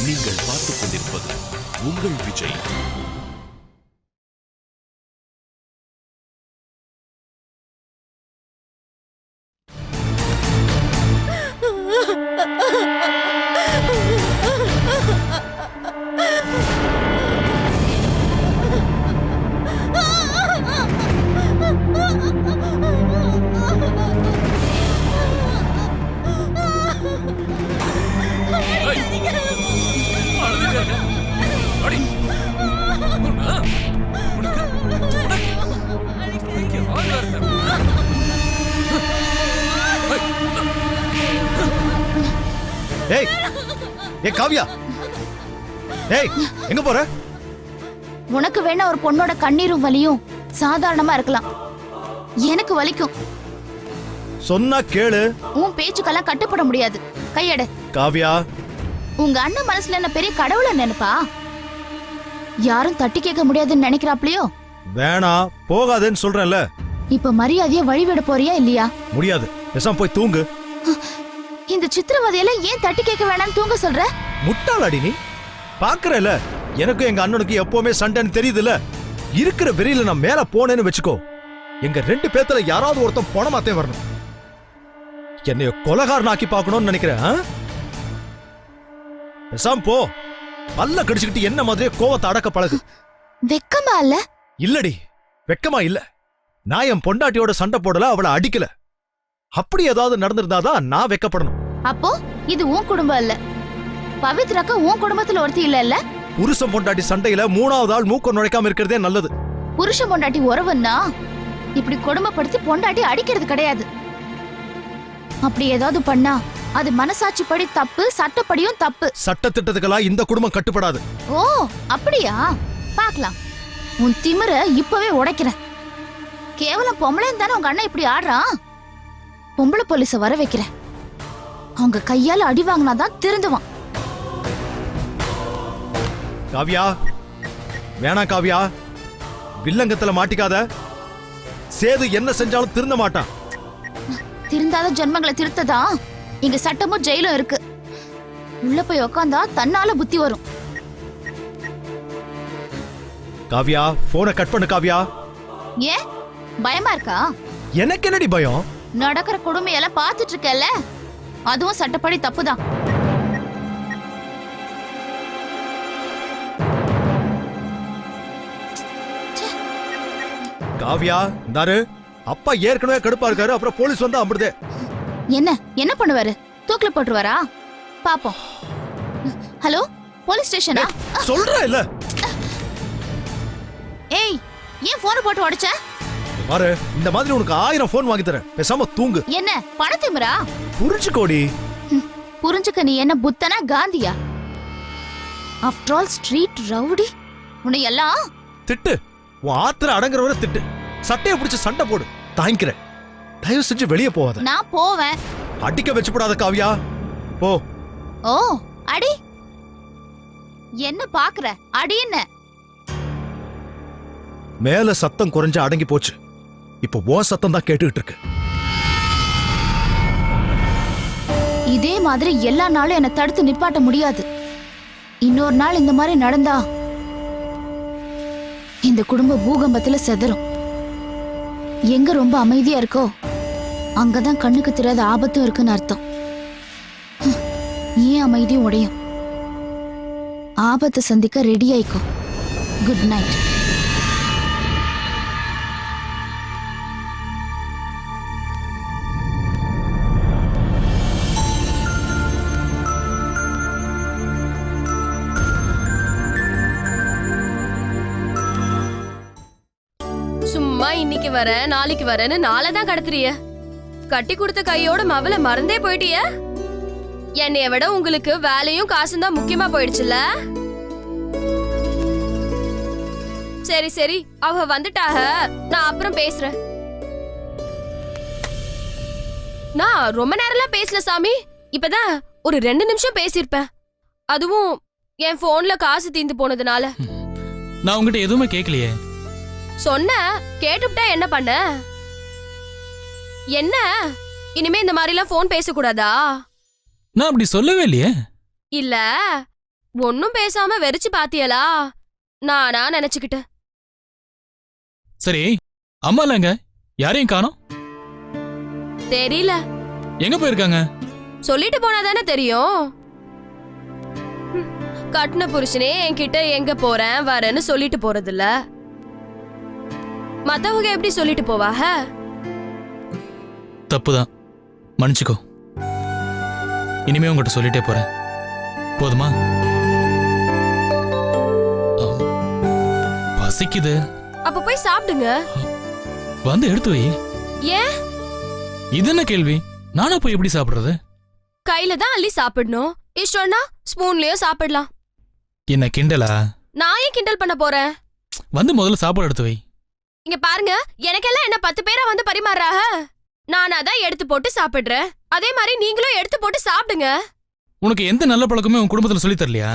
நீங்கள் பார்த்துக் கொண்டிருப்பது உங்கள் விஜய். ஏய் ஏய் காவியா, ஏய் எங்க போற? உனக்கு வேணா ஒரு பொண்ணோட கண்ணீரும் வலியும் சாதாரணமா இருக்கலாம், எனக்கு வலிக்கும். சொன்னா கேளு. உன் பேச்சுக்கெல்லாம் கட்டுப்பட முடியாது. கையெடு. காவியா, உங்க அண்ணன் மனசுல என்ன பெரிய கடவுள நினைப்பா? யாரும் தட்டி கேட்க முடியாதுன்னு நினைக்கிறாப்லையோ? வேணா போகாதேன்னு சொல்றேன்ல. இப்ப மரியாதையா வழிவிட போறியா இல்லையா? முடியாது, பேசாம போய் தூங்கு. இந்த சித்திரவதையெல்லாம் ஏன் தட்டி கேட்க வேணாம்னு தூங்க சொல்ற? முட்டாளாடி நீ. பாக்குறல, எனக்கும் எங்க அண்ணனுக்கு எப்பவுமே சண்டைன்னு தெரியுதுல்ல. இருக்கிற வெறியில நான் மேல போனேன்னு வச்சுக்கோ, எங்க 2 பேத்துல யாராவது ஒருத்தன் போனமாத்தே வரணும். என்னைய கொலகாரனாக்கி பார்க்கணும்னு நினைக்கிறேன். பேசாம போ. பல்ல கடிச்சுக்கிட்டு என்ன மாதிரியே கோவத்தை அடக்க பழகு. வெக்கமா இல்ல? இல்லடி, வெக்கமா இல்ல. நான் என் பொண்டாட்டியோட சண்டை போடல, அவளை அடிக்கல. அப்படி ஏதாவது நடந்திருந்தாதான் நான் வெக்கப்படணும். அப்போ இது உன் குடும்பம் இல்ல, பவித்ராக்கா உன் குடும்பத்துல ஒருத்தி இல்ல. புருஷன் பொண்டாட்டி சண்டையில 3வது ஆள் மூக்க நுழைக்காம இருக்கிறதே நல்லது. புருஷன் பொண்டாட்டி உறவுன்னா இப்படி கொடுமைப்படுத்தி பொண்டாட்டி அடிக்கிறது கிடையாது. அப்படி ஏதாவது பண்ணா அது மனசாட்சிப்படி தப்பு, சட்டப்படியும் தப்பு. சட்ட திட்டத்துக்கெல்லாம் இந்த குடும்பம் கட்டுப்படாது. ஓ அப்படியா? பாக்கலாம், உன் திமிர இப்பவே உடைக்கிறேன். கேவலம் பொம்பளைன்னு தானே உங்க அண்ணன் இப்படி ஆடுறான். பொம்பளை போலீஸ வர வைக்கிறேன். அவங்க கையால அடி வாங்கினாதான் திருந்துவான். காவியா, வேணா காவியா, வில்லங்கத்துல மாட்டிக்காத. சேது என்ன செஞ்சாலும் திருந்த மாட்டான். திருந்தாத ஜென்மங்களை திருத்ததா இங்க சட்டமும் ஜெயிலும் இருக்கு. உள்ள போய் உக்காந்தா தன்னால புத்தி வரும். காவியா, போனை கட் பண்ணு காவியா. ஏன் பயமா இருக்கா? எனக்கு என்னடி பயம்? நடக்கிற கொடுமையெல்லாம் பாத்துட்டு இருக்கல, அதுவும் சட்டப்படி தப்புதான். காவியா, இந்தாரு, அப்பா ஏற்கனவே கடுப்பா இருக்காரு, அப்புறம் போலீஸ் வந்தா அம்பிடுதே. என்ன பண்ணுவாரு? தூக்கில போட்டுருவாரா? பாப்போம். ஹலோ, போலீஸ் ஸ்டேஷனா? சொல்ற இல்ல. ஏய், ஏன் போன் போட்டு உடைச்ச? பாரு, இந்த மாதிரி உனக்கு 1000 போன் வாங்கி தரேன், பேசாம தூங்கு. என்ன பணத்திமிரா? புரிஞ்சுக்கோடி. புரிஞ்சுக்க நீ என்ன புத்தனா காந்தியா? After all street rowdy. உன்னை எல்லாம் திட்டு, உன் ஆத்திர அடங்குறவரை திட்டு. சட்டையை பிடிச்சு சண்டை போடு, தாங்கிக்கிறேன். தயவு செஞ்சு வெளியே போவாத. நான் போவேன். அடிக்க வச்சுப்படாத காவியா, போ. ஓ அடி. என்ன பாக்குற? அடி என்ன? மேல சத்தம் குறைஞ்சு அடங்கி போச்சு. இப்போ உன் சத்தம் தான் கேட்டுக்கிட்டு இருக்கு. இதே மாதிரி எல்லா நாளும் என்ன தடுத்து நிப்பாட்ட முடியாது. இன்னொரு நாள் இந்த மாதிரி நடந்தா இந்த குடும்ப பூகம்பத்துல செதறும். எங்க ரொம்ப அமைதியா இருக்கோ அங்கதான் கண்ணுக்கு தெரியாத ஆபத்தும் இருக்குன்னு அர்த்தம். ஏன் அமைதியும் உடையும். ஆபத்தை சந்திக்க ரெடி ஆயிக்கோ. Good night. சும்மா இன்னைக்கு வர நாளைக்கு வரேன்னு நாளைதான் கடத்துறிய. கட்டி கொடுத்த கையோட மவளை மறந்தே போயிட்டிய. என்னைய விட உங்களுக்கு வேலையும் காசும் தான் முக்கியமா போயிடுச்சுல. சரி சரி, அவ வந்துட்டாக, நான் அப்புறம் பேசுறேன். நான் ரொம்ப நேரம்லாம் பேசல சாமி, இப்பதான் ஒரு 2 நிமிஷம் பேசிருப்பேன். அதுவும் என் போன்ல காசு தீந்து போனதுனால. நான் உங்ககிட்ட எதுவுமே கேட்கலையே. சொன்ன கேட்டுட்டா என்ன பண்ண? என்ன இனிமே இந்த மாதிரிலாம் போன் பேசக்கூடாதா? நான் அப்படி சொல்லவே இல்லையே. இல்ல, ஒன்னும் பேசாம வெறிச்சு பாத்தியலா? நானா நினைச்சுக்கிட்டேன். சரி, அம்மா இல்லங்க, யாரையும் காணோம். தெரியல, எங்க போயிருக்காங்க? சொல்லிட்டு போனாதானே தெரியும். கட்டின புருஷனே என்கிட்ட எங்க போறேன் வரேன்னு சொல்லிட்டு போறதில்ல. மத்தவங்க எப்படி சொல்லிட்டு போவாக? தப்புதான், மன்னிச்சுக்கோ. இனிமே உங்ககிட்ட சொல்லிட்டே போறேன், போதுமா? பசிக்குது. அப்ப போய் சாப்பிடுங்க. வந்து எடுத்து வை. ஏன்? இது என்ன கேள்வி? நானா போய் எப்படி சாப்பிடுறது? கையில தான் அள்ளி சாப்பிடணும். இஷ்டம்னா ஸ்பூன்லயோ சாப்பிடலாம். என்ன கிண்டலா? நான் ஏன் கிண்டல் பண்ண போறேன்? வந்து முதல்ல சாப்பாடு எடுத்து வை. இங்க பாருங்க, எனக்கெல்லாம் என்ன 10 பேரா வந்து பரிமாறாக? நான் அதான் எடுத்து போட்டு சாப்பிடுறேன். அதே மாதிரி நீங்களும் எடுத்து போட்டு சாப்பிடுங்க. உனக்கு எந்த நல்ல பழக்கமே உன் குடும்பத்துல சொல்லி தரலையா?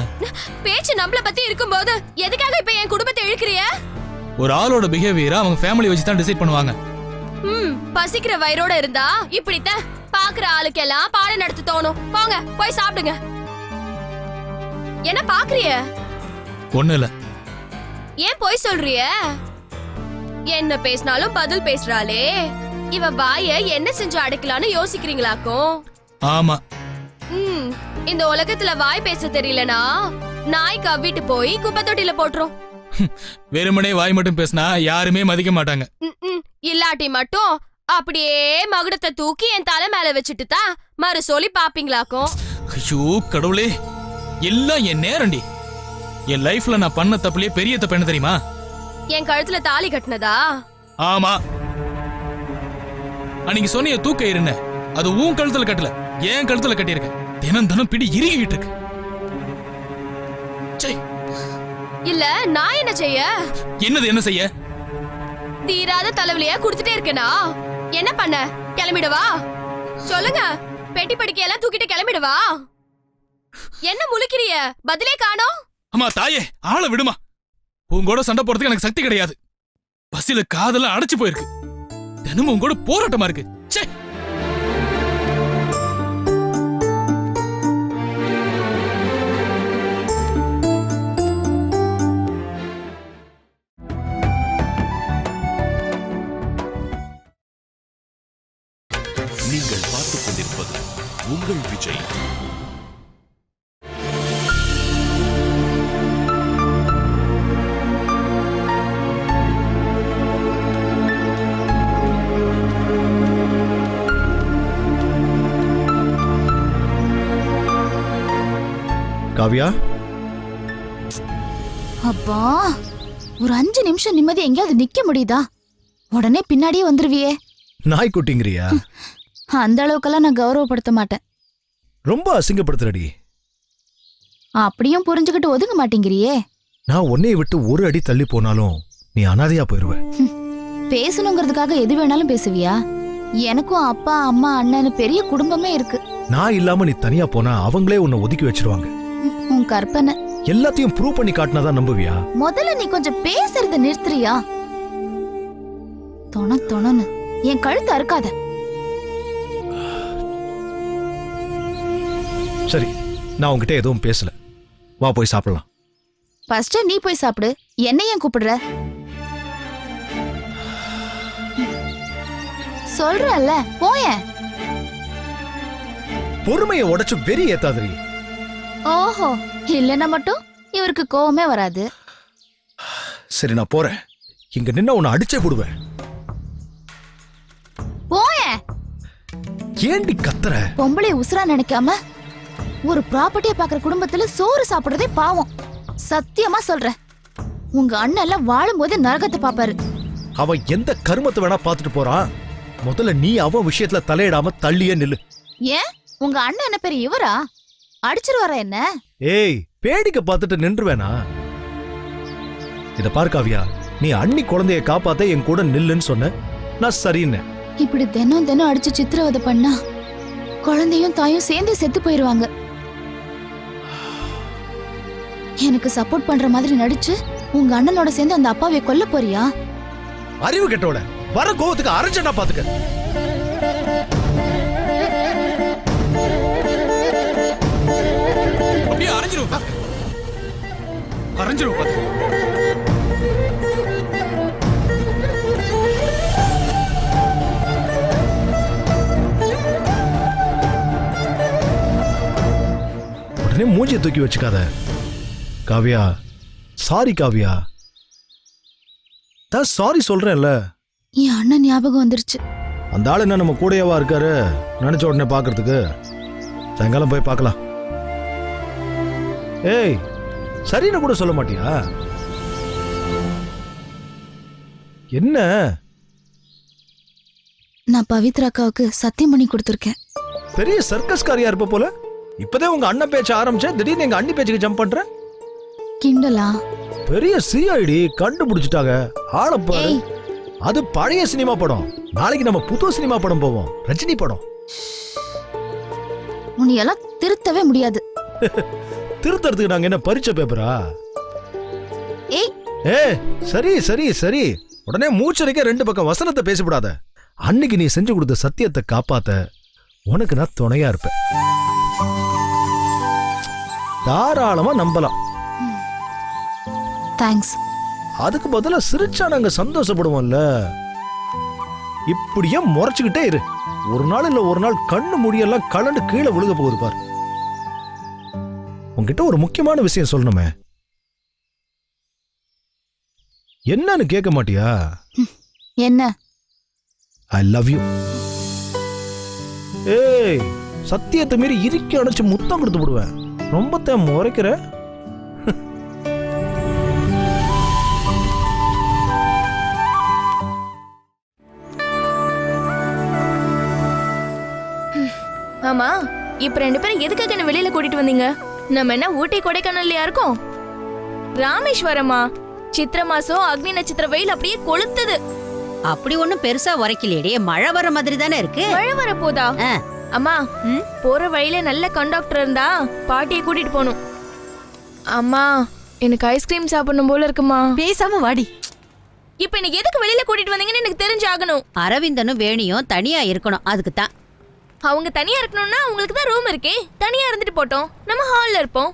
பேச்சு நம்மள பத்தி இருக்கும்போது எதுக்காக இப்ப என் குடும்பத்தை இழுக்கிறிய? ஒரு ஆளோட பிஹேவியரை அவங்க ஃபேமிலி வச்சு தான் டிசைட் பண்ணுவாங்க. பசிக்கிற வயிறோட இருந்தா இப்படித்தான் பாக்குற ஆளுக்கெல்லாம் பாடம் நடத்த தோணும். போங்க போய் சாப்பிடுங்க. என்ன பாக்குறிய? ஒண்ணு இல்ல. ஏன் போய் சொல்றிய? என்ன பேசினாலும் பதில் பேசுறாளே, இவ வாய என்ன செஞ்சு அடக்கலான்னு யோசிக்கிறீங்களாக்கும்? ஆமா. இந்த உலகத்துல வாய் பேச தெரியலனா நாய் கவ்விட்டு போய் குப்பை தொட்டில போட்டுரும். வெறுமனே வாய் மட்டும் பேசினா யாருமே மதிக்க மாட்டாங்க. இல்லாட்டி மட்டும் அப்படியே மகுடத்தை தூக்கி என் தலை மேல வச்சுட்டு தான் மறு சொல்லி பாப்பீங்களாக்கும். ஐயோ கடவுளே, எல்லாம் என் நேரண்டி. என் லைஃப்ல நான் பண்ண தப்புலயே பெரிய தப்பு என்ன தெரியுமா? என் கழுத்துல தாலி கட்டினதா? ஆமா. அன்னைக்கு சொன்னிய தூக்க இருந்த அது உன் கழுத்துல கட்டல, என் கழுத்துல கட்டியிருக்க. தினம் தினம் பிடி இறுகிட்டு இருக்கு. இல்ல நான் என்ன செய்ய? என்னது என்ன செய்ய? தீராத தலைவலியா குடுத்துட்டே இருக்கேனா? என்ன பண்ண? கிளம்பிடவா? சொல்லுங்க. பெட்டி படிக்கையெல்லாம் தூக்கிட்டு கிளம்பிடவா? என்ன முழிக்கிறிய? பதிலே காணோம். அம்மா தாயே, ஆளை விடுமா. உங்கூட சண்டை போறதுக்கு எனக்கு சக்தி கிடையாது. பசில காதெல்லாம் அடைச்சு போயிருக்கு. தினமும் உங்கூட போராட்டமா இருக்கு. ச்சே. நீங்கள் பார்த்துக் கொண்டிருப்பது உங்கள் விஜய். காவியா, அப்பா ஒரு 5 நிமிஷம் நிம்மதி எங்கேயாவது நிக்க முடியுதா? உடனே பின்னாடியே வந்துருவியே. நாய்க்குட்டிங்கிறியா? அந்த அளவுக்கெல்லாம் நான் கௌரவப்படுத்த மாட்டேன். ரொம்ப அசிங்கப்படுத்துறடி. அப்படியும் புரிஞ்சுக்கிட்டு ஒதுங்க மாட்டேங்கிறியே. நான் உன்னைய விட்டு ஒரு அடி தள்ளி போனாலும் நீ அனாதையா போயிருவ. பேசணுங்கிறதுக்காக எது வேணாலும் பேசுவியா? எனக்கும் அப்பா அம்மா அண்ணன்னு பெரிய குடும்பமே இருக்கு. நான் இல்லாம நீ தனியா போனா அவங்களே உன்னை ஒதுக்கி வச்சிருவாங்க. உன் கற்பனை. எல்லாத்தையும் ப்ரூவ் பண்ணி காட்டினாதான் நம்புவியா? முதல்ல நீ கொஞ்சம் பேசுறத நிறுத்துறியா? தொணன்னு என் கழுத்து அறுக்காத. சரி, நான் உன்கிட்ட எதுவும் பேசல. வா போய் சாப்பிடலாம். ஃபர்ஸ்ட் நீ போய் சாப்பிடு. என்ன ஏன் கூப்பிடுற? சொல்றல்ல, போயேன். பொறுமையை உடைச்சு வெறி ஏத்தாதிரி. ஓஹோ, இல்லைன்னா மட்டும் இவருக்கு கோவமே வராது. சரி, நான் போறேன். இங்க நின்ன உன்னை அடிச்சே போடுவேன். போயேன். ஏண்டி கத்துற? பொம்பளை உசுரா நினைக்காம ஒரு ப்ராப்பர்ட்டியை பாக்குற குடும்பத்துல சோறு சாப்பிடுறதே பாவம். சத்தியமா சொல்றேன். உங்க அண்ணன் எல்லாம் வாழும்போது நரகத்தை பாப்பாரு. அவன் எந்த கருமத்தை வேணா பாத்துட்டு போறான். முதல்ல நீ அவன் விஷயத்துல தலையிடாம தள்ளியே நில்லு. ஏன் உங்க அண்ணன் என்ன பெரிய இவரா? அடிச்சிருவாரா என்ன? ஏய், பேடிக்க பார்த்துட்டு நின்றுவேனா? இத பாரு காவியா, நீ அண்ணி குழந்தைய காப்பாத்த என் கூட நில்லுன்னு சொன்ன. நான் சரின்னு. இப்படி தினம் தினம் அடிச்சு சித்திரவதை பண்ணா குழந்தையும் தாயும் சேர்ந்து செத்து போயிருவாங்க. எனக்கு சப்போர்ட் பண்ற மாதிரி நடிச்சு உங்க அண்ணனோட சேர்ந்து அந்த அப்பாவை கொல்ல போறியா? அறிவு கெட்டோட வர கோவத்துக்கு அரைச்சனா பாத்துக்க. அப்படியே அரைஞ்சிரும். அரைஞ்சிரும் பாத்து. உடனே மூஞ்சியை தூக்கி வச்சுக்காத காவியா. சாரி காவியா. தான் சாரி சொல்றேன்ல. என் அண்ணன் ஞாபகம் வந்துருச்சு. அந்த ஆள் என்ன நம்ம கூடயேவா இருக்காரு நினைச்ச உடனே பாக்குறதுக்கு. சாயங்காலம் போய் பார்க்கலாம். ஏய் சரின்னு கூட சொல்ல மாட்டியா? என்ன? நான் பவித்ரா அக்காவுக்கு சத்தியம் பண்ணி கொடுத்துருக்கேன். பெரிய சர்க்கஸ்காரியா இருப்ப போல. இப்பதான் உங்க அண்ணன் பேச்ச ஆரம்பிச்ச, திடீர்னு எங்க அண்ணி பேச்சுக்கு ஜம்ப் பண்ற. கிண்டலா? பெரிய சிஐடி கண்டுபிடிச்சிட்டாங்க ஆளப்பாரு. ஏய், அது பழைய சினிமா படம். நாளைக்கு நம்ம புது சினிமா படம் போவோம், ரஜினி படம். உன்னையெல்லாம் திருத்தவே முடியாது. திருத்தறதுக்கு நாங்க என்ன பரீட்சை பேப்பரா? ஏய், ஏய் சரி சரி சரி. உடனே மூச்சரைக்க ரெண்டு பக்கம் வசனத்தை பேசப்படாத. அன்னைக்கு நீ செஞ்சு கொடுத்த சத்தியத்தை காப்பாத்த உனக்கு நான் துணையா இருப்பேன். தாராளமா நம்பலாம். தேங்க்ஸ். அதுக்கு பதிலா சிரிச்சா நாங்க சந்தோஷப்படுவோம்ல. இப்படியே முறைச்சுக்கிட்டே இரு. ஒரு நாள் இல்ல ஒரு நாள் கண்ணு முடியெல்லாம் கலண்டு கீழே விழுக போகுது பார். உன்கிட்ட ஒரு முக்கியமான விஷயம் சொல்லணுமே. என்னன்னு கேட்க மாட்டியா? என்ன? I love you. ஏய் சத்தியத்தை மீறி இறுக்கி அணைச்சு முத்தம் கொடுத்து விடுவேன். ரொம்ப தான் முறைக்கிற. ஆமா, இப்ப ரெண்டு பேரும் எதுக்காக என்ன வெளியில கூட்டிட்டு வந்தீங்க? நம்ம என்ன ஊட்டி கொடைக்கானல்லையா இருக்கோம்? ராமேஸ்வரமா? சித்திர மாசம் அக்னி நட்சத்திர வெயில் அப்படியே கொளுத்துது. அப்படி ஒண்ணும் பெருசா உரைக்கலையேடி, மழை வர மாதிரி தானே இருக்கு. மழை வர போதா? ஆ. அம்மா, போற வழியில நல்ல கண்டக்டர் இருந்தா பாட்டியை கூட்டிட்டு போகணும். அம்மா, எனக்கு ஐஸ்கிரீம் சாப்பிடணும் போல இருக்குமா. பேசாம வாடி. இப்ப எனக்கு எதுக்கு வெளியில கூட்டிட்டு வந்தீங்கன்னு எனக்கு தெரிஞ்சாகணும். அரவிந்தனும் வேணியும் தனியா இருக்கணும், அதுக்கு தான். அவங்க தனியா இருக்கணும்னா அவங்களுக்கு தான் ரூம் இருக்கே. தனியா இருந்துட்டு போட்டோம், நம்ம ஹால்ல இருப்போம்.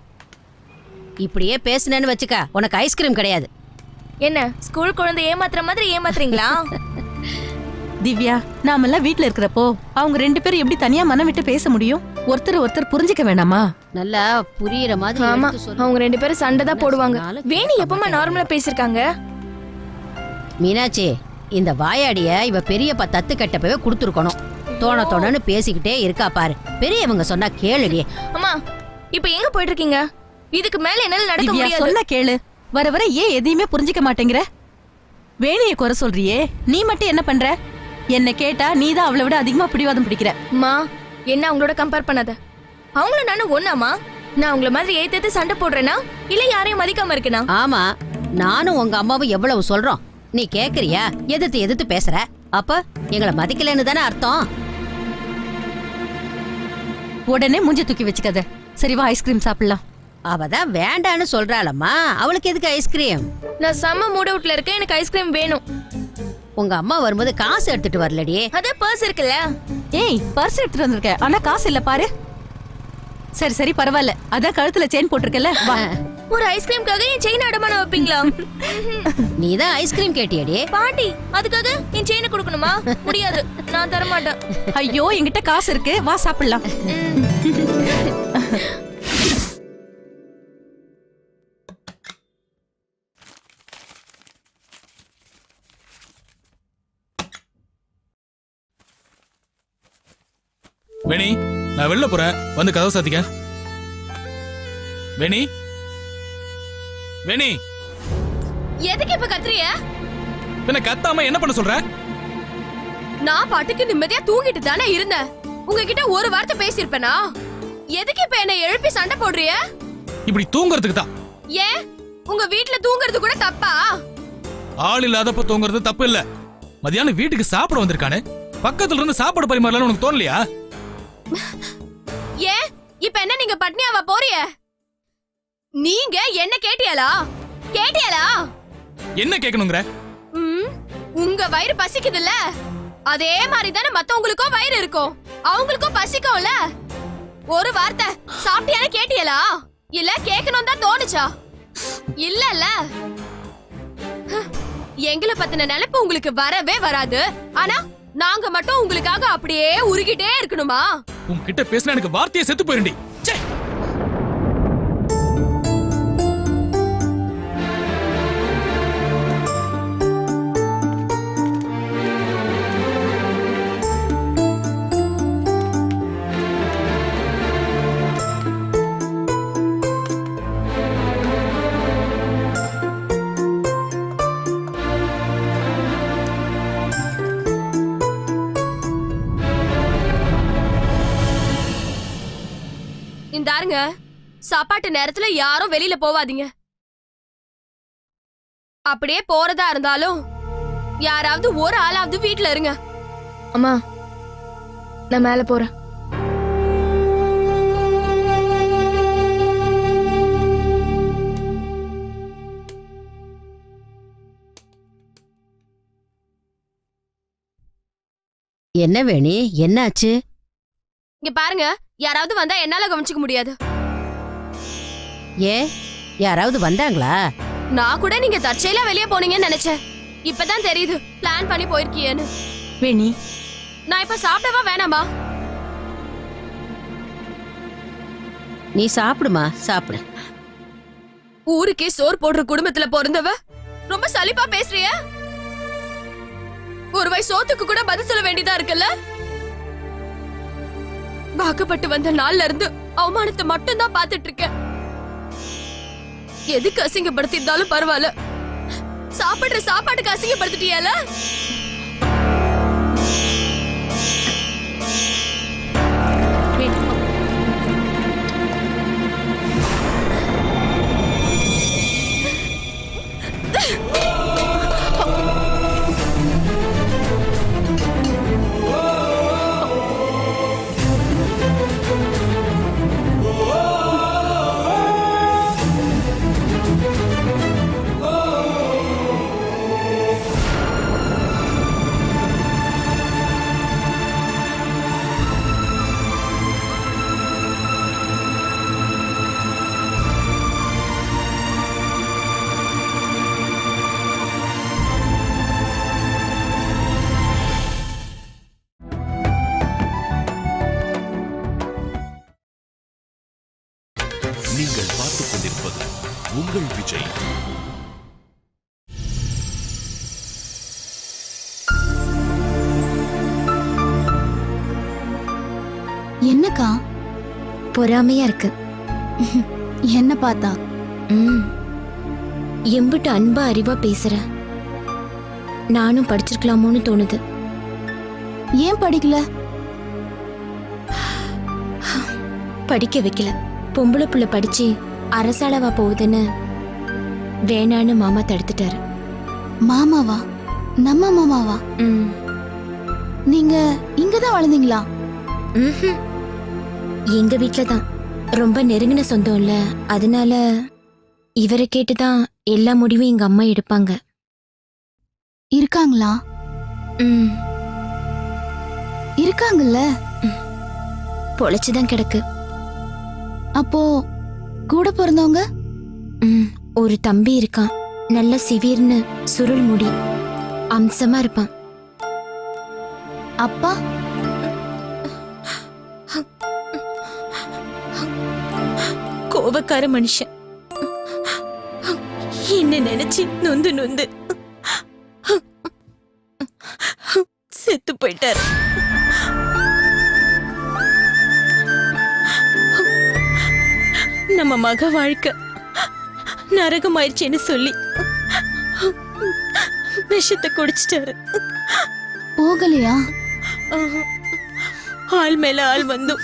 இப்படியே பேசுனேன்னு வச்சுக்க, உனக்கு ஐஸ்கிரீம் கிடையாது. என்ன ஸ்கூல் குழந்தை ஏமாத்துற மாதிரி ஏமாத்துறீங்களா? திவ்யா, நாமெல்லாம் வீட்ல இருக்கிறப்போ அவங்க ரெண்டு பேரும் எப்படி தனியா மனம் விட்டு பேச முடியும்? ஒருத்தர் ஒருத்தர் புரிஞ்சுக்க வேணாமா? நல்லா புரியுற மாதிரி ஆமா, எடுத்து சொல்லு. அவங்க ரெண்டு பேரும் சண்டை தான் போடுவாங்க. வேணி எப்பமா நார்மலா பேசிருக்காங்க? மீனாட்சி, இந்த வாயாடிய இவ பெரியப்பா தத்து கட்டப்பவே கொடுத்துருக்கணும். தோணன்னு பேசிக்கிட்டே இருக்கா பாரு. பெரியவங்க சொன்னா கேளுடி. அம்மா, இப்ப எங்க போயிட்டு இருக்கீங்க? இதுக்கு மேல என்னால நடக்க திவ்யா, முடியாது. சொன்னா கேளு. வர வர ஏன் எதையுமே புரிஞ்சுக்க மாட்டேங்கிற? வேணியை குறை சொல்றியே, நீ மட்டும் என்ன பண்ற? என்ன கேட்டா நீதான் அவளை விட அதிகமா பிடிவாதம் பிடிக்கிற. அம்மா, என்ன அவங்களோட கம்பேர் பண்ணாத. அவங்கள நானும் ஒண்ணாமா? நான் அவங்கள மாதிரி ஏத்து சண்டை போடுறேனா இல்ல யாரையும் மதிக்காம இருக்கேனா? ஆமா, நானும் உங்க அம்மாவும் எவ்வளவு சொல்றோம், நீ கேக்குறியா? எதிர்த்து பேசுற. அப்ப எங்களை மதிக்கலன்னு தானே அர்த்தம். உடனே மூஞ்சி தூக்கி வச்சுக்காத. சரி வா, ஐஸ்கிரீம் சாப்பிடலாம். அவதான் வேண்டான்னு சொல்றாளம்மா, அவளுக்கு எதுக்கு ஐஸ்கிரீம்? நான் செம்ம மூட் அவுட்ல இருக்கேன், எனக்கு ஐஸ்கிரீம் வேணும். உங்க அம்மா வரும்போது காசு எடுத்துட்டு வரலடி. அதே பர்ஸ் இருக்குல்ல. ஏய், பர்ஸ் எடுத்துட்டு வந்திருக்க, ஆனா காசு இல்ல பாரு. சரி சரி பரவாயில்ல, அதான் கழுத்துல செயின் போட்டிருக்கல. வா. ஒரு ஐஸ்கிரீம்காக என் செயின் அடமானம் வைப்பீங்களா? நீதான் ஐஸ்கிரீம் கேட்டியடி. பாட்டி, அதுக்காக என் செயினை கொடுக்கணுமா? முடியாது, நான் தர மாட்டேன். ஐயோ, என்கிட்ட காசு இருக்கு, வா சாப்பிடலாம். வேணி, நான் வெளில போறேன், வந்து கதவை சாத்திக்க. வேணி, வேணி, எதுக்கு இப்ப கத்துறிய? என்ன கத்தாம என்ன பண்ண சொல்ற? நான் பாட்டுக்கு நிம்மதியா தூங்கிட்டு தானே இருந்தேன். உங்ககிட்ட ஒரு வார்த்தை பேசியிருப்பேனா? எதுக்கு இப்ப என்ன எழுப்பி சண்டை போடுறிய? இப்படி தூங்குறதுக்கு தான். ஏன் உங்க வீட்ல தூங்குறது கூட தப்பா? ஆள் இல்லாதப்ப தூங்குறது தப்பு இல்ல. மதியானம் வீட்டுக்கு சாப்பிட வந்திருக்கானே, பக்கத்துல இருந்து சாப்பாடு பரிமாறலாம்னு உனக்கு தோணலையா? ஏன் இப்ப என்ன நீங்க பட்னியாவா போறிய? நீங்க என்ன கேட்டியாளா? என்ன கேட்கணுங்கற? உங்க வயிறு பசிக்குதுல்ல, அதே மாதிரி தானே மத்தவங்களுக்கும் வயிறு இருக்கும். அவங்களுக்கும் இல்ல எங்களை பத்தின நினைப்பு உங்களுக்கு வரவே வராது. ஆனா நாங்க மட்டும் உங்களுக்காக அப்படியே உருகிட்டே இருக்கணுமா? உன்கிட்ட பேசினா எனக்கு வார்த்தையை செத்து போயிருண்டி. ச்சே. இந்தாருங்க, சாப்பாட்டு நேரத்துல யாரும் வெளியில போவாதீங்க. அப்படியே போறதா இருந்தாலும் யாராவது ஒரு ஆளாவது வீட்ல இருங்க. அம்மா, நான் மேல போறேன். என்ன வேணி, என்னாச்சு? இங்க பாருங்க, யாராவது வந்தா என்னால கவனிச்சுக்க முடியாது. ஏன், யாராவது வந்தாங்களா? நான் கூட நீங்க தற்செயலா வெளியே போனீங்கன்னு நினைச்சேன். இப்பதான் தெரியுது பிளான் பண்ணி போயிருக்கியேன்னு. வேணி, நான் இப்ப சாப்பிடவா வேணாமா? நீ சாப்பிடுமா, சாப்பிடு. ஊருக்கே சோறு போடுற குடும்பத்துல பிறந்தவ ரொம்ப சலிப்பா பேசுறிய. ஒரு வாய் சோத்துக்கு கூட பதில் சொல்ல வேண்டியதா இருக்குல்ல. வாக்கப்பட்டு வந்த நாள்ல இருந்து அவமானத்தை மட்டும் தான் பாத்துட்டு இருக்கேன். எதுக்கு அசிங்கப்படுத்திருந்தாலும் பரவாயில்ல, சாப்பிடுற சாப்பாட்டுக்கு அசிங்கப்படுத்திட்டியால. நீங்கள் பார்த்துக் கொண்டிருப்பது உங்கள் விஜய். என்னக்கா? பொறாமையா இருக்கு. என்ன பார்த்தா? எம்பிட்டு அன்பா அறிவா பேசுற. நானும் படிச்சிருக்கலாமோன்னு தோணுது. ஏன் படிக்கல? படிக்க வைக்கல. பொம்பளை புள்ள படிச்சு அரசாளவா போகுதுன்னு வேணான்னு மாமா தடுத்துட்டாரு. மாமாவா? நம்ம மாமாவா? நீங்க இங்கதான் வளர்ந்தீங்களா? எங்க வீட்ல தான். ரொம்ப நெருங்கின சொந்தம் இல்ல, அதனால இவரை கேட்டுதான் எல்லா முடிவும் எங்க அம்மா எடுப்பாங்க. இருக்காங்களா? இருக்காங்கல்ல. பொழைச்சுதான் கிடக்கு. அப்போ கூட பிறந்தவங்க? ஒரு தம்பி இருக்கான். நல்ல சிவீர்னு சுருள் முடி, அம்சமா இருப்பான். அப்பா? கோபக்கார மனுஷன். என்ன நினைச்சு நொந்து நொந்து செத்து போயிட்டாரு. நம்ம மக வாழ்க்கை நரகமாயிருச்சேன்னு சொல்லி விஷத்தை குடிச்சிட்டாரு. போகலையா? ஆள் மேல ஆள் வந்து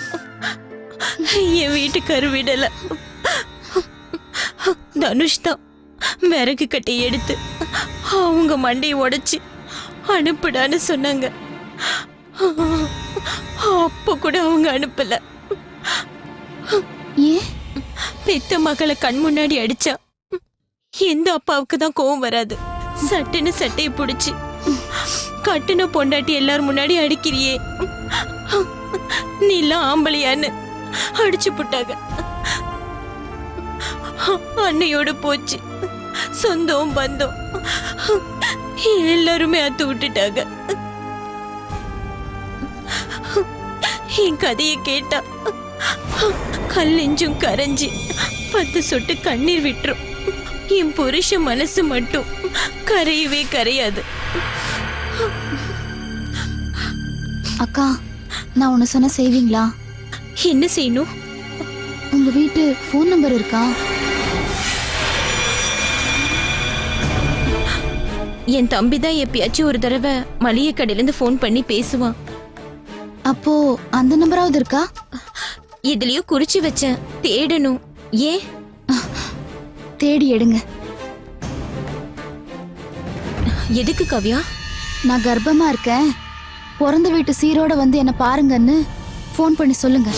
என் வீட்டுக்காரு விடல. தனுஷ் தான் விறகு கட்டி எடுத்து அவங்க மண்டையை உடைச்சு அனுப்புடான்னு சொன்னாங்க. அப்ப கூட அவங்க அனுப்பல. ஏன்? பெத்த மகளை கண் முன்னாடி அடிச்சா எந்த அப்பாவுக்கு தான் கோவம் வராது? சட்டுன்னு சட்டையை பிடிச்சு கட்டுன பொண்டாட்டி எல்லாரும் முன்னாடி அடிக்கிறியே, நீ எல்லாம் ஆம்பளையான்னு அடிச்சு போட்டாங்க. அன்னையோட போச்சு. சொந்தம் பந்தம் எல்லாருமே அத்து விட்டுட்டாங்க. என் கதையை கேட்டா கல் நெஞ்சும் கரைஞ்சி 10 சொட்டு கண்ணீர் விட்டுரும். என் புருஷ மனசு மட்டும் கரையவே கரையாது. அக்கா, நான் ஒன்னு சொன்ன செய்வீங்களா? என்ன செய்யணும்? உங்க வீட்டு ஃபோன் நம்பர் இருக்கா? என் தம்பி தான் எப்பயாச்சும் ஒரு தடவை மளிகை கடையிலேருந்து ஃபோன் பண்ணி பேசுவான். அப்போ அந்த நம்பராவது இருக்கா? இதுலயும் குறிச்சு வச்சேன், தேடணும். ஏன்? தேடி எடுங்க. எதுக்கு கவ்யா? நான் கர்ப்பமா இருக்கேன், பிறந்த வீட்டு சீரோட வந்து என்ன பாருங்கன்னு ஃபோன் பண்ணி சொல்லுங்க.